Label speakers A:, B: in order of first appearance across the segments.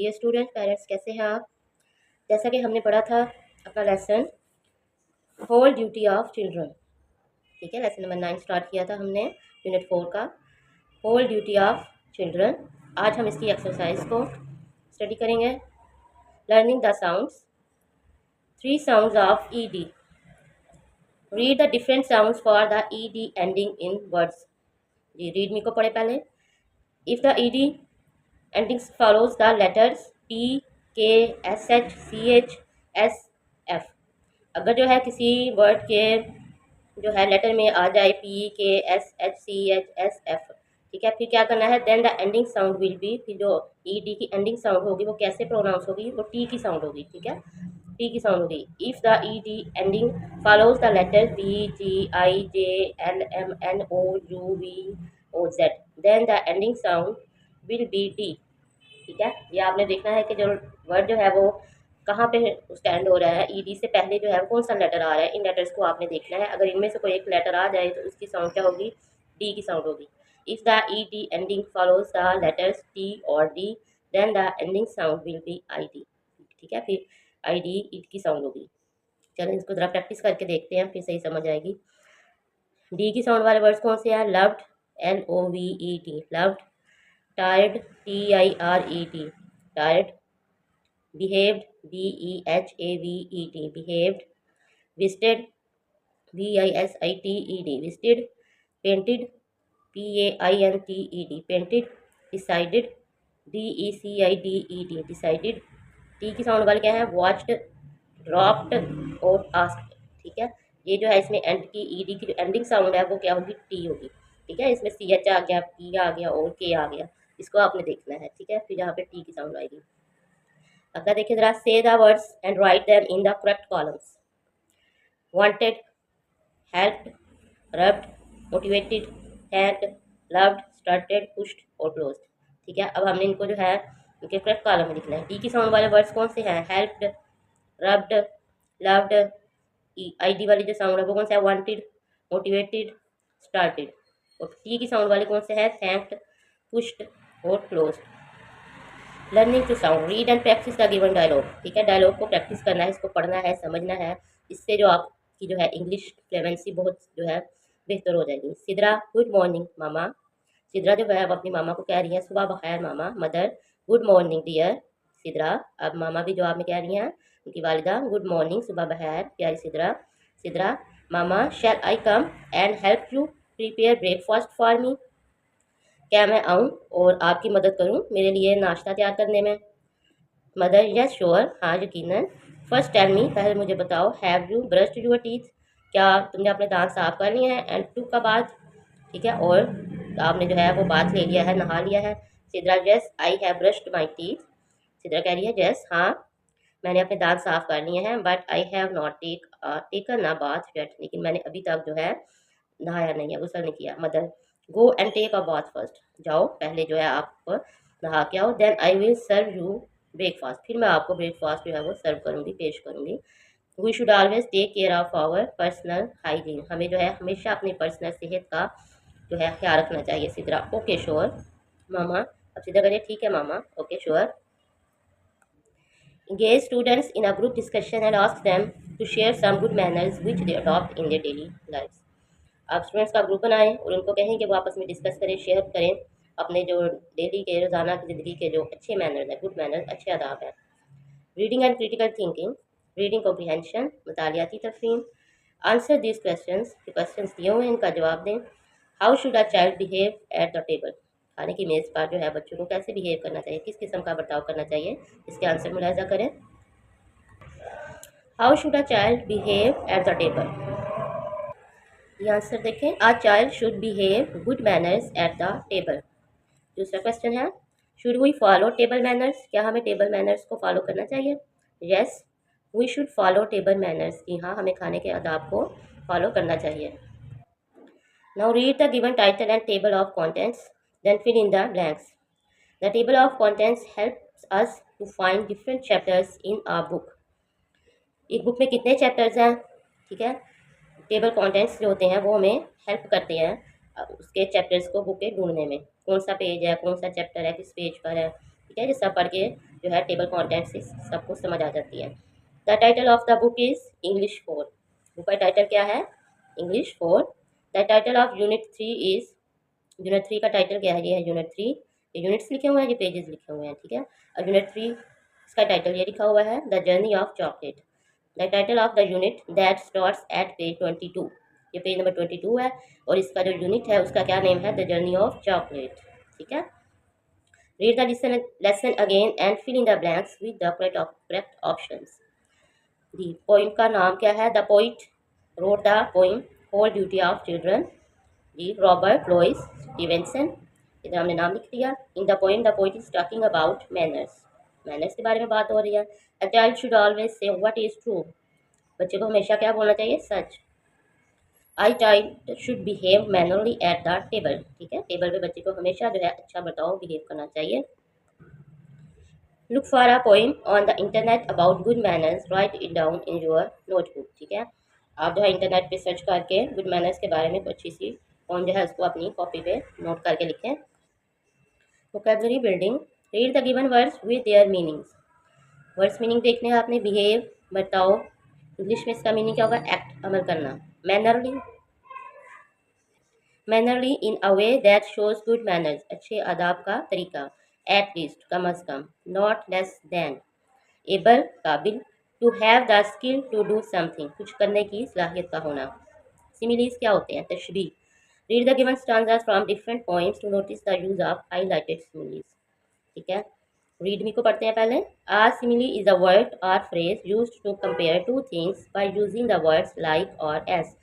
A: Dear student parents, कैसे हैं आप। जैसा कि हमने पढ़ा था अपना lesson whole duty of children, ठीक है। लेसन नंबर 9 स्टार्ट किया था हमने यूनिट 4 का होल ड्यूटी ऑफ चिल्ड्रन। आज हम इसकी एक्सरसाइज को स्टडी करेंगे। Learning the sounds, 3 sounds of ED. Read the different sounds for the ED ending in words. जी रीड मी को पढ़े पहले। If the ED endings follows the letters P, K, SH, CH, S, F। अगर जो है किसी word के जो है लेटर में आ जाए P, K, S, H, C, H, S, F, ठीक है। फिर क्या करना है, then the ending sound will be, फिर जो ई डी की एंडिंग साउंड होगी वो कैसे प्रोनाउंस होगी, वो टी की साउंड होगी, ठीक है। टी की साउंड होगी। If the E D ending follows the letter B, G, I, J, L, M, N, O, U, V, O, Z, then the ending sound will be D, ठीक है। ये आपने देखना है कि जो वर्ड जो है वो कहाँ पे स्टैंड हो रहा है। ईडी से पहले जो है कौन सा लेटर आ रहा है, इन लेटर्स को आपने देखना है। अगर इनमें से कोई एक लेटर आ जाए तो उसकी साउंड क्या होगी, डी की साउंड होगी। If the E D ending follows the letters T और D, then the ending sound will be I D, ठीक है। फिर आई डी ईट की साउंड होगी। चलो इसको ज़रा प्रैक्टिस करके देखते हैं, फिर सही समझ आएगी। डी की साउंड वाले वर्ड्स कौन से हैं, loved, LOVED, loved. tired, TIRED, tired। behaved, BEHAVED, behaved। visited, VISITED, visited। painted, PAINTED, painted। decided, DECIDED, decided। T की साउंड वाले क्या है, watched, dropped और asked, ठीक है। ये जो है इसमें एंड की ईडी की जो एंडिंग साउंड है वो क्या होगी, टी होगी, ठीक है। इसमें CH आ गया, P आ गया और K आ गया, इसको आपने देखना है, ठीक है। फिर यहाँ पे टी की साउंड आएगी। अगला देखिए जरा, से the words and right them in the correct columns. Wanted, helped, rubbed, motivated, thanked, loved, started, pushed और क्लोज्ड, ठीक है। अब हमने इनको जो है इनके करेक्ट कॉलम में लिखना है। टी की साउंड वाले वर्ड्स कौन से हैं, हेल्प्ड, रब्ड, लव्ड। आईडी वाली जो साउंड है वो कौन सा है, वांटेड, मोटिवेटेड, स्टार्टेड। और टी की साउंड वाले कौन से हैं, थैंक्ड, पुश्ड और closed. Learning to sound, read and practice the given dialogue, ठीक है। डायलॉग को प्रैक्टिस करना है, इसको पढ़ना है, समझना है। इससे जो आपकी जो है इंग्लिश फ्लुएंसी बहुत जो है बेहतर हो जाएगी। सिद्रा, गुड मॉर्निंग मामा। सिद्रा जो है अब अपनी मामा को कह रही है सुबह बखैर मामा। Mother, good morning dear Sidra. अब मामा भी जवाब में कह रही हैं, उनकी वालिदा, गुड मॉर्निंग सुबह बखैर प्यारी सिद्रा। सिद्रा, मामा, shall I come and help you prepare breakfast for me. क्या मैं आऊँ और आपकी मदद करूँ मेरे लिए नाश्ता तैयार करने में। मदर, यस श्योर, हाँ यकीनन। फर्स्ट टेल मी, पहले मुझे बताओ, have you brushed your teeth, क्या तुमने अपने दांत साफ कर लिए हैं। एंड टू का बात, ठीक है, और आपने जो है वो बात ले लिया है, नहा लिया है। Sidra, yes I have brushed my teeth. Sidra कह रही है यस हाँ मैंने अपने दांत साफ कर लिए हैं, but I have not taken a bath yet, लेकिन मैंने अभी तक जो है नहाया नहीं है, गुस्ल नहीं किया। Mother, go and take a bath first, जाओ पहले जो है आप नहा के आओ। Then I will serve you breakfast, फिर मैं आपको ब्रेकफास्ट जो है वो सर्व करूँगी, पेश करूँगी। We should always take care of our personal hygiene, हमें जो है हमेशा अपनी पर्सनल सेहत का जो है ख्याल रखना चाहिए। सिद्रा, ओके श्योर मामा। अब सिद्रा करिए ठीक है मामा, okay sure. Engage students in a group discussion and ask them to share some good manners which they adopt in their daily lives। आप स्टूडेंट्स का ग्रुप बनाएं और उनको कहें कि वो आपस में डिस्कस करें, शेयर करें अपने जो डेली के रोज़ाना की ज़िंदगी के जो अच्छे मैनर्स हैं, गुड मैनर्स, अच्छे आदाब हैं। Reading and critical thinking, reading comprehension, मुतालियाती तफहीम। आंसर दिस क्वेश्चंस, जो क्वेश्चंस दिए हुए हैं इनका जवाब दें। How should a child behave at the table, खाने की मेज़ पर जो है बच्चों को कैसे बिहेव करना चाहिए, किस किस्म का बर्ताव करना चाहिए, इसके आंसर मुलाहिजा करें। How should a child behave at the table, ये आंसर देखें, a child should behave good manners at the table. दूसरा क्वेश्चन है, should we follow table manners, क्या हमें टेबल मैनर्स को फॉलो करना चाहिए। Yes we should follow table manners, जी हाँ हमें खाने के आदाब को फॉलो करना चाहिए। Now read the given title and table of contents, then fill in the blanks. The table of contents helps us to find different chapters in a book. एक बुक में कितने चैप्टर्स हैं, ठीक है। टेबल कंटेंट्स जो होते हैं वो हमें हेल्प करते हैं उसके चैप्टर्स को बुक के ढूंढने में, कौन सा पेज है, कौन सा चैप्टर है, किस पेज पर है, ठीक है, ये सब पढ़ के जो है टेबल कॉन्टेंट से सबको समझ आ जाती है। The title of the book is English 4। Book का टाइटल क्या है? English 4। The title of unit 3 is, unit 3 का टाइटल क्या है? ये है यूनिट 3। ये यूनिट्स लिखे हुए हैं, ये पेजेस लिखे हुए हैं, ठीक है। और यूनिट 3 इसका टाइटल ये लिखा हुआ है, the journey of chocolate. The title of the unit that starts at page 22। ये पेज नंबर 22 है और इसका जो यूनिट है उसका क्या नेम है? द जर्नी ऑफ चॉकलेट, ठीक है। Read the lesson again and fill in the blanks with the correct options. The poem का नाम क्या है? The poet wrote the poem whole duty of children. जी रॉबर्ट लुइस स्टीवेंसन, इधर हमने नाम लिख दिया। In the poem the poet is talking about manners, manners के बारे में बात हो रही है। A child should always say what is true, बच्चे को हमेशा क्या बोलना चाहिए? सच। I child should behave mannerly at the table, ठीक है, टेबल पे बच्चे को हमेशा जो है अच्छा बर्ताव बिहेव करना चाहिए। Look for a poem on the internet about good manners, right it down in your notebook, ठीक है। आप जो है इंटरनेट पे सर्च करके गुड मैनर्स के बारे में कुछ अच्छी सी पोइम जो है उसको अपनी कॉपी पे नोट करके लिखें। Vocabulary building, read the given words with their meanings. Words meaning देखने हैं आपने। बिहेव बर्ताव, इंग्लिश में इसका मीनिंग क्या होगा? एक्ट, अमल करना। Mannerly, mannerly in a way that shows good manners, अच्छे आदाब का तरीका। एट लीस्ट, कम अज कम। Not less than. एबल, काबिल। To have the skill to do something, कुछ करने की सलाहियत का होना। सिमिलीज क्या होते हैं? तशबीह। Read the given stanzas from different points to notice the use of highlighted similes, ठीक है। रीड मी को पढ़ते हैं पहले। A simile is a word or phrase used to compare two things by using the words like or as.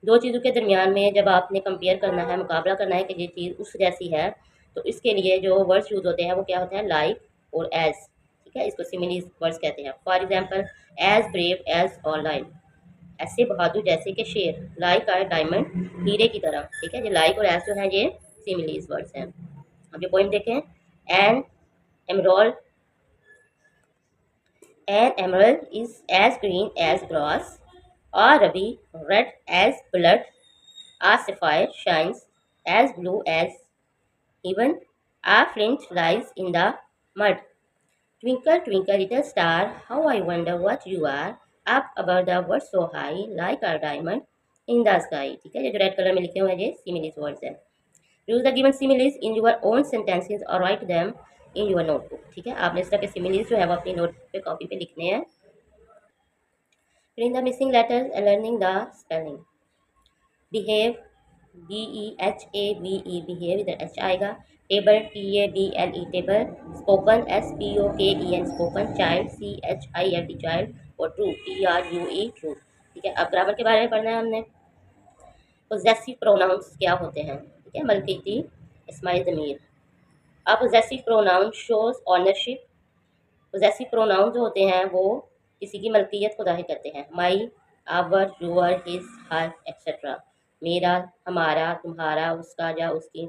A: दो चीज़ों के दरमियान में जब आपने कंपेयर करना है, मुकाबला करना है कि ये चीज़ उस जैसी है, तो इसके लिए जो वर्ड्स यूज़ होते हैं वो क्या होते हैं? लाइक और एज, ठीक है, इसको सिमिलीज वर्ड्स कहते हैं। For example, as brave as lion लाइन, ऐसे बहादुर जैसे कि शेर। लाइक आर डायमंड, हीरे की तरह, ठीक है। ये लाइक और एज जो है ये सिमिलीज वर्ड्स हैं। अब ये पॉइंट देखें। An emerald, an emerald is as green as grass, a ruby red as blood, a sapphire shines as blue as heaven, a flint lies in the mud. Twinkle, twinkle, little star, how I wonder what you are, up above the world so high, like a diamond in the sky। ठीक है, ये जो red colour में लिखे हुए हैं ये similes words हैं। Use the given similes in your own sentences और write them in your notebook, ठीक है। आपने इस तरह के सिमिलीज जो है वो अपनी नोटबुक पे कॉपी पे लिखने हैं। Fill in the missing letters and learning the spelling. Behave, BEHAVE, behave, इधर H आएगा। Table, TABLE, table. Spoken, SPOKEN, spoken. Child, CHILD, child. और ट्रू, TRUE, ट्रू, ठीक है। अब ग्रामर के बारे में पढ़ना है हमने। पोजेसिव प्रोनाउंस क्या होते हैं, ठीक है। मलकीती इस्माइल ज़मीर। अब possessive pronoun shows ownership. Possessive pronoun जो होते हैं वो किसी की मलकियत को जाहिर करते हैं। My, our, your, his, her, etcetera. मेरा, हमारा, तुम्हारा, उसका या उसकी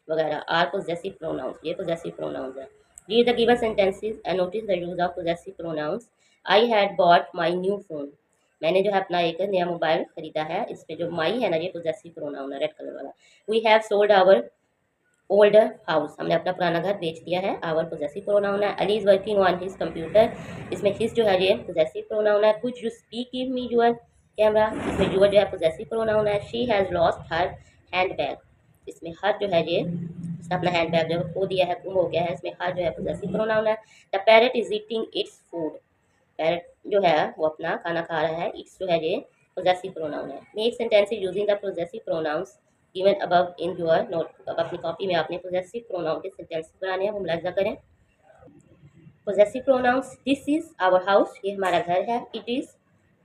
A: वगैरह। आर पोजेसिव प्रोनाउंस, ये पोजेसिव प्रोनाउंस है। Read the given sentences and notice the use of possessive pronouns. I had bought my new phone, मैंने जो है अपना एक नया मोबाइल खरीदा है। इसमें जो माई है ना ये पोजेसिव प्रोनाउन है, रेड कलर वाला। We have sold our older house, हमने अपना पुराना घर बेच दिया है। आवर पोजेसिव प्रोनाउन है। Ali is working on his computer, इसमें हिज जो है ये पोजेसिव प्रोनाउन है। Could you speak give me your camera, इसमें योर जो है पोजेसिव प्रोनाउन है। She has lost her hand bag, इसमें हर जो है ये इसने अपना हैंड बैग जो खो दिया है, गुम हो गया है, इसमें हर जो है पोजेसिव प्रोनाउन है। The parrot is eating its food, parrot जो है वो अपना खाना खा रहा है। इट्स जो है ये पोजेसिव प्रोनाउन है। Make sentences using the possessive pronouns given above in your notebook. अब अपनी कॉपी में आपने पोजेसिव प्रोनाउन के सेंटेंसेस बनाने हैं, वो मुलाहिजा करें। Possessive pronouns, this is our house, ये हमारा घर है। इट इज़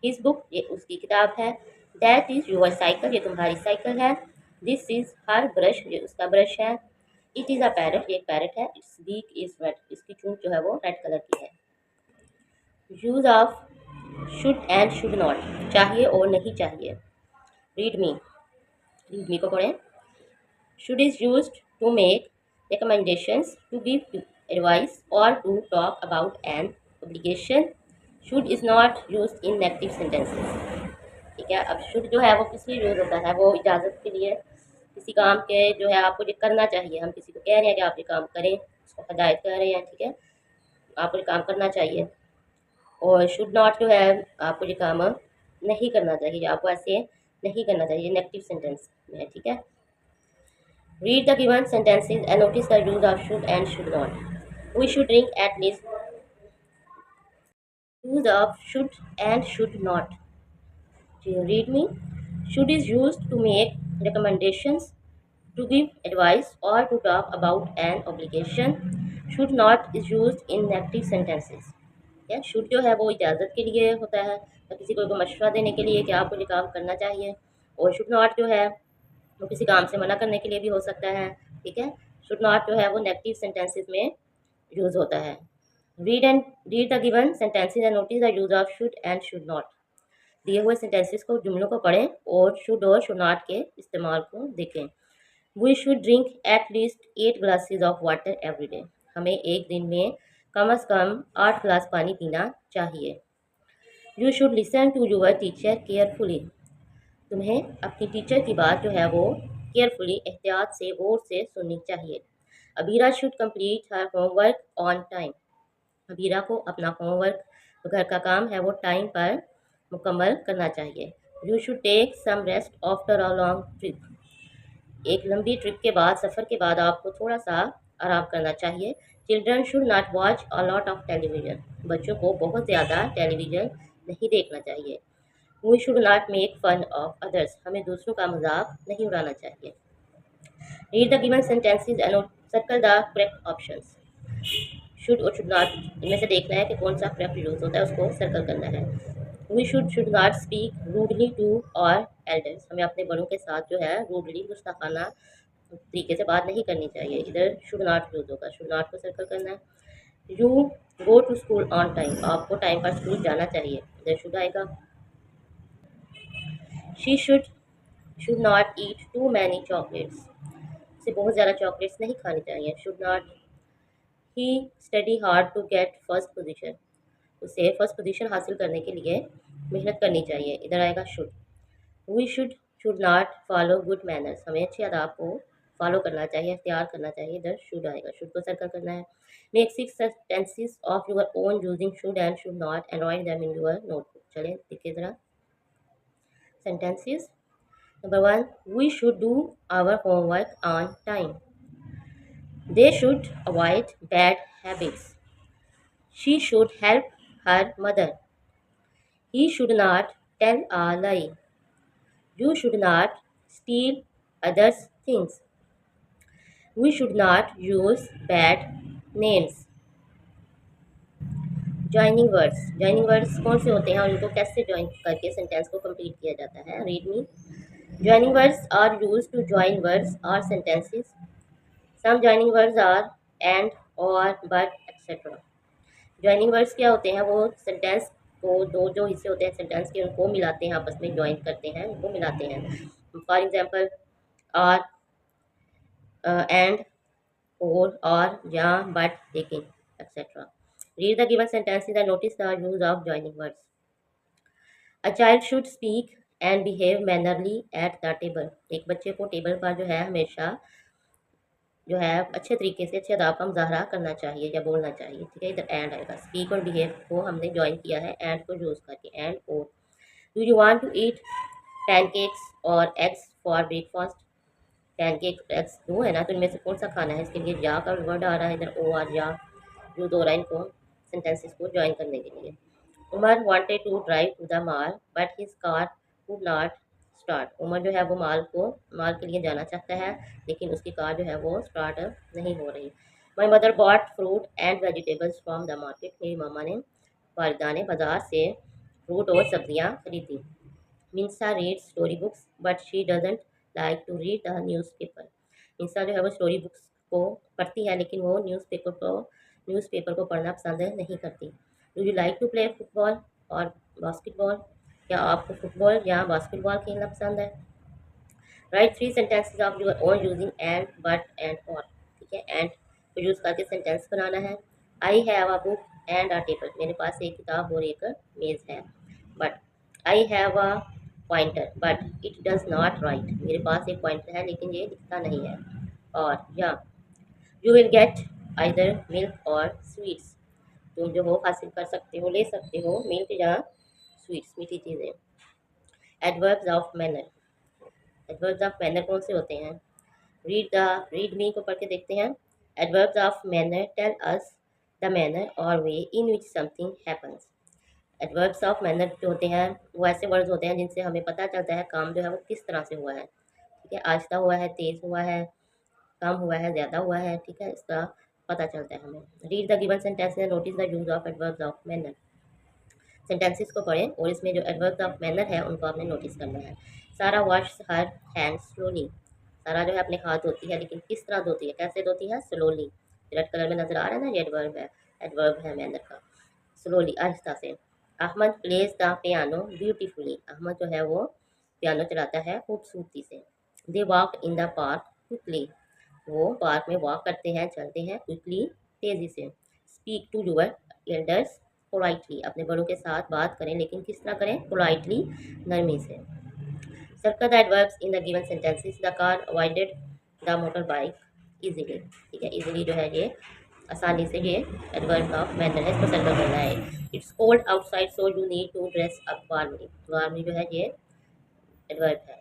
A: हिज बुक, ये उसकी किताब है। दैट इज़ योर साइकिल, ये तुम्हारी साइकिल है। दिस इज़ हर ब्रश, ये उसका ब्रश है। इट इज़ अ पैरट, ये एक पैरट है। इट्स बीक इज़ रेड, इसकी चूंच जो है वो रेड कलर की है। Use of should and should not, चाहिए और नहीं चाहिए। रीड मी को पढ़ें। Should is used to make recommendations, to give advice or to talk about an obligation. Should is not used in negative sentences, ठीक है। अब शुड जो है वो किस लिए यूज होता है? वो इजाज़त के लिए, किसी काम के जो है आपको ये करना चाहिए, हम किसी को कह रहे हैं कि आप ये काम करें, उसको हदायत कर रहे हैं, ठीक है। आपको ये काम करना चाहिए, और शुड नॉट जो है आपको ये काम नहीं करना चाहिए, आपको ऐसे नहीं करना चाहिए, नेगेटिव सेंटेंस में, ठीक है। Read the given sentences and notice the use of should and should not. We should drink at least. Use of should and should not. Do you read me? Should is used to make recommendations, to give advice, or to talk about an obligation. Should not is used in negative sentences. या should जो है वो इजाज़त के लिए होता है, या किसी को मशवरा देने के लिए कि आपको ये काम करना चाहिए। और शुड नॉट जो है वो किसी काम से मना करने के लिए भी हो सकता है, ठीक है। शुड नॉट जो है वो नेगेटिव सेंटेंसेस में यूज़ होता है। Read the given sentences and notice the use of should and should not. दिए हुए सेंटेंसेस को, जुमलों को पढ़ें और शुड और शुड नॉट के इस्तेमाल को देखें। We should drink at least 8 glasses of water every day. हमें एक दिन में कम से कम 8 गिलास पानी पीना चाहिए। You should listen to your teacher carefully. तुम्हें अपनी टीचर की बात जो है वो केयरफुली, एहतियात से, गौर से सुननी चाहिए। Abira should complete her homework on time. Abira को अपना होमवर्क, जो घर का काम है, वो टाइम पर मुकम्मल करना चाहिए। You should take some rest after a long trip. एक लंबी ट्रिप के बाद, सफ़र के बाद आपको थोड़ा सा आराम करना चाहिए। Children should not watch a lot of television. बच्चों को बहुत ज़्यादा टेलीविज़न नहीं देखना चाहिए। We should not make fun of others. हमें दूसरों का मजाक नहीं उड़ाना चाहिए। Read the given sentences and circle the correct options. Should और शुड नॉट इनमें से देखना है कि कौन सा करेक्ट यूज होता है, उसको सर्कल करना है। We should not speak rudely to our elders. हमें अपने बड़ों के साथ जो है रूडली, गुस्ताखाना तरीके से बात नहीं करनी चाहिए। इधर शुड नॉट यूज होगा, शुड नॉट को सर्कल करना है। You go to school on time. आपको टाइम पर स्कूल जाना चाहिए, इधर शुड आएगा। She should not eat too many chocolates. उसे बहुत ज़्यादा चॉकलेट्स नहीं खानी चाहिए। Should not he study hard to get first position. उसे फर्स्ट पोजीशन हासिल करने के लिए मेहनत करनी चाहिए, इधर आएगा should. We should not follow good manners. हमें अच्छी आदाब को फॉलो करना चाहिए, इख्तियार करना चाहिए, इधर शुड आएगा, शुड को सर्कल करना है। Make 6 sentences of your own using should and should not and right them in your notebook. चलें देखिए ज़रा sentences. Number 1, we should do our homework on time. They should avoid bad habits. She should help her mother. He should not tell a lie. You should not steal others' things. We should not use bad names. Joining words कौन से होते हैं और इनको कैसे join करके sentence को complete किया जाता है? Read me. Joining words are used to join words or sentences. Some joining words are and, or, but, etcetera. Joining words क्या होते हैं? वो सेंटेंस को, दो जो हिस्से होते हैं सेंटेंस के, उनको मिलाते हैं, आपस में ज्वाइन करते हैं, उनको मिलाते हैं। फॉर एग्जाम्पल आर, एंड, और, या, बट, लेकिन, etcetera. Read the given sentences and notice the use of joining words. A child should speak and behave mannerly at the table. एक बच्चे को टेबल पर जो है हमेशा जो है अच्छे तरीके से, अच्छे अदाब का मुजाहरा करना चाहिए या बोलना चाहिए, ठीक है। इधर एंड आएगा। स्पीक और बिहेव को हमने ज्वाइन किया है एंड को यूज़ करके, एंड और। Do you want to eat pancakes or eggs for breakfast? Pancake eggs दो है ना, तो इनमें से कौन सा खाना है? इसके लिए या का वर्ड आ रहा है इधर, ओ और या, जो दो रहा है इनको सेंटेंसेस को ज्वाइन करने के लिए। Umar wanted to drive to the mall but his car could not start. Umar जो है वो माल के लिए जाना चाहता है, लेकिन उसकी कार जो है वो स्टार्ट नहीं हो रही। My mother bought fruit and vegetables from the market. मेरी मामा ने, वालिदा ने, बाज़ार से फ्रूट और सब्जियां खरीदी। Minsa read story books but she doesn't like to read the newspaper. Minsa जो है वो स्टोरी बुक्स को पढ़ती है, लेकिन वो न्यूज़पेपर को पढ़ना पसंद नहीं करती। Do you like to play football or basketball? क्या आपको फुटबॉल या बास्केटबॉल खेलना पसंद है? Write 3 sentences of your own using and, but, and, or. ठीक है, एंड को यूज़ करके सेंटेंस बनाना है। I have a book and a table. मेरे पास एक किताब और एक मेज़ है। But I have a pointer but it does not right. मेरे पास एक पॉइंटर है, लेकिन ये लिखता नहीं है। और, या, you will get either milk और स्वीट्स। तुम जो हो हासिल कर सकते हो, ले सकते हो, मिल्क या स्वीट्स मीठी चीज़ें। Adverbs of manner. Adverbs of manner कौन से होते हैं? रीड मी को पढ़ के देखते हैं। Adverbs of manner tell us the manner or way in which something happens. Adverbs of manner जो होते हैं वो ऐसे वर्ड्स होते हैं जिनसे हमें पता चलता है काम जो है वो किस तरह से हुआ है। ठीक है, आहिस्ता हुआ है, तेज़ हुआ है, कम हुआ है, ज़्यादा हुआ है। ठीक है, इसका पता चलता है हमें। Read the given sentence and notice the use of adverbs of manner. Sentences को पढ़ें और इसमें जो एडवर्ब्स ऑफ मैनर है उनको आपने नोटिस करना है। सारा वॉश हर हैंड स्लोली। सारा जो है अपने हाथ धोती है, लेकिन किस तरह धोती है, कैसे धोती है? स्लोली। रेड कलर में नजर आ रहा है ना, ये एडवर्ब है मैनर का। स्लोली, आहिस्ता से। Ahmad plays the piano beautifully. Ahmad जो है वो पियानो चलाता है खूबसूरती से। They walk in the park quickly. वो पार्क में वॉक करते हैं, चलते हैं क्विकली, तेजी से। Speak to your elders politely. अपने बड़ों के साथ बात करें, लेकिन किस तरह करें? पोलाइटली, नरमी से। Circle the adverbs in the given sentences. The car avoided the motor bike easily. ठीक है, ईजिली जो है ये आसानी से, ये एडवर्ब ऑफ मैनर है, इसको सर्कल करना है। It's cold outside so you need to dress up warmly. Warmly जो है ये एडवर्ब है।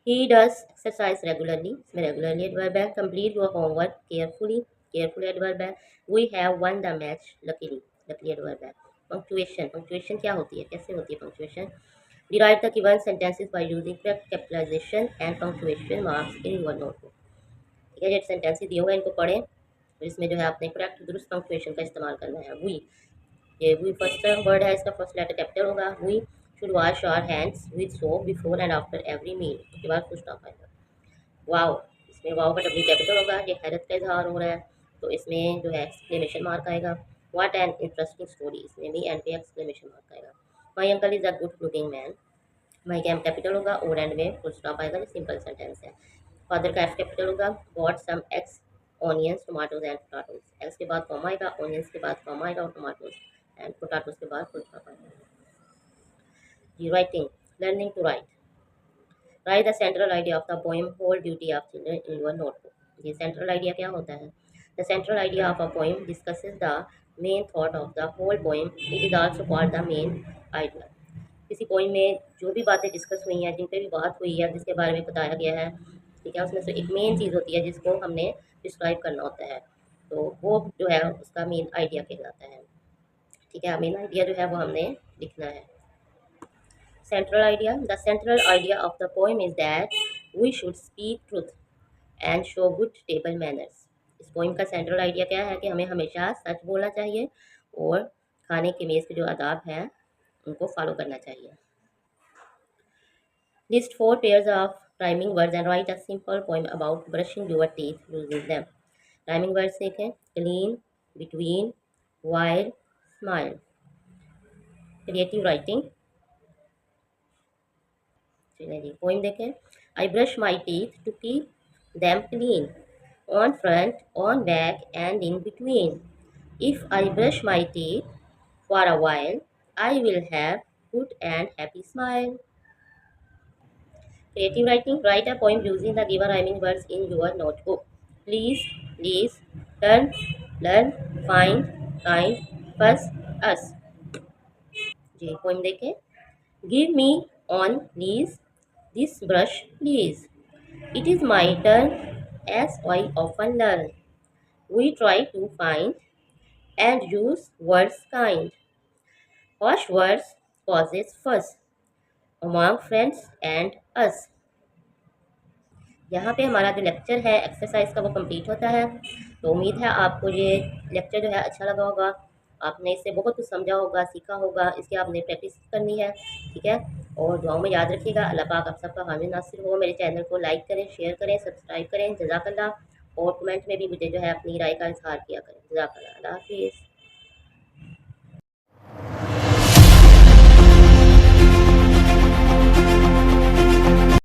A: ही डज एक्सरसाइज रेगुलरली, इसमें रेगुलरली एडवर्ब है। Complete your homework carefully, carefully adverb है। We have won the match luckily, luckily adverb है। Punctuation, punctuation क्या होती है, कैसे होती है punctuation? Derive the given sentences by using correct capitalisation and punctuation marks in your notebook. ठीक है, ये सेंटेंसेस दिए हुए हैं, इनको पढ़ें और इसमें जो है आपने करेक्ट दुरुस्त पंक्चुएशन का इस्तेमाल करना है। ये वी फर्स्ट वर्ड है, इसका फर्स्ट लेटर कैपिटल होगा। We should wash our hands with soap before and after every meal. उसके बाद कुछ ना पाएगा। वाओ, इसमें वाओ का डब्ल्यू कैपिटल होगा, ये हैरत का इजहार हो रहा है, तो इसमें जो है एक्सक्लेमेशन मार्क आएगा। व्हाट एन इंटरेस्टिंग स्टोरी, इसमें भी एंड पे एक्सक्लेमेशन मार्क आएगा। My uncle is a good looking man. My का एम कैपिटल होगा और एंड में फुल स्टॉप आएगा, ये सिंपल सेंटेंस है। फादर का एफ कैपिटल होगा। Bought some eggs onions tomatoes and potatoes. Eggs के बाद कॉमा आएगा, ऑनियंस के बाद कॉमा आएगा और टोमाटोज एंड पोटाटोज के बाद फुल स्टॉप आएगा। G, writing, learning to write. Write the central idea of the poem whole duty of children in your notebook. ये सेंट्रल आइडिया क्या होता है? The central idea of a poem discusses the main thought of the whole poem. It is also called the main idea. किसी poem में जो भी बातें discuss हुई हैं, जिन पे भी बात हुई है, जिसके बारे में बताया गया है, ठीक है, उसमें से एक मेन चीज़ होती है जिसको हमने डिस्क्राइब करना होता है, तो वो जो है उसका मेन आइडिया कहलाता है। ठीक है, मेन आइडिया जो है वो हमने लिखना है। Central idea. The central idea of the poem is that we should speak truth and show good table manners. इस पोइम का सेंट्रल आइडिया क्या है कि हमें हमेशा सच बोलना चाहिए और खाने के मेज़ के जो आदाब हैं उनको फॉलो करना चाहिए। List 4 pairs of rhyming words and write a simple poem about brushing your teeth using them. Rhyming words देखें, clean, between, while, smile. Creative writing. चलिए जी, पोइम देखें। I brush my teeth to keep them clean, on front, on back, and in between. If I brush my teeth for a while, I will have good and happy smile. Creative writing. Write a poem using the given rhyming words in your notebook. Please, please, turn, learn, find, kind, fuss, us. Ji, poem देखें। Give me on please this brush please. It is my turn as I often learn. We try to find and use words kind. Harsh words causes fuss among friends and us. यहाँ पे हमारा जो lecture है exercise का वो complete होता है। तो उम्मीद है आपको ये लेक्चर जो है अच्छा लगा होगा, आपने इससे बहुत कुछ समझा होगा, सीखा होगा, इसकी आपने प्रैक्टिस करनी है। ठीक है, और दुआओं में याद रखिएगा। अल्लाह पाक आप सबका हामी नासिर हो। मेरे चैनल को लाइक करें, शेयर करें, सब्सक्राइब करें। जज़ाकल्लाह। और कमेंट में भी मुझे जो है अपनी राय का इजहार किया करें। जज़ाकल्लाह। अल्लाह हाफिज़।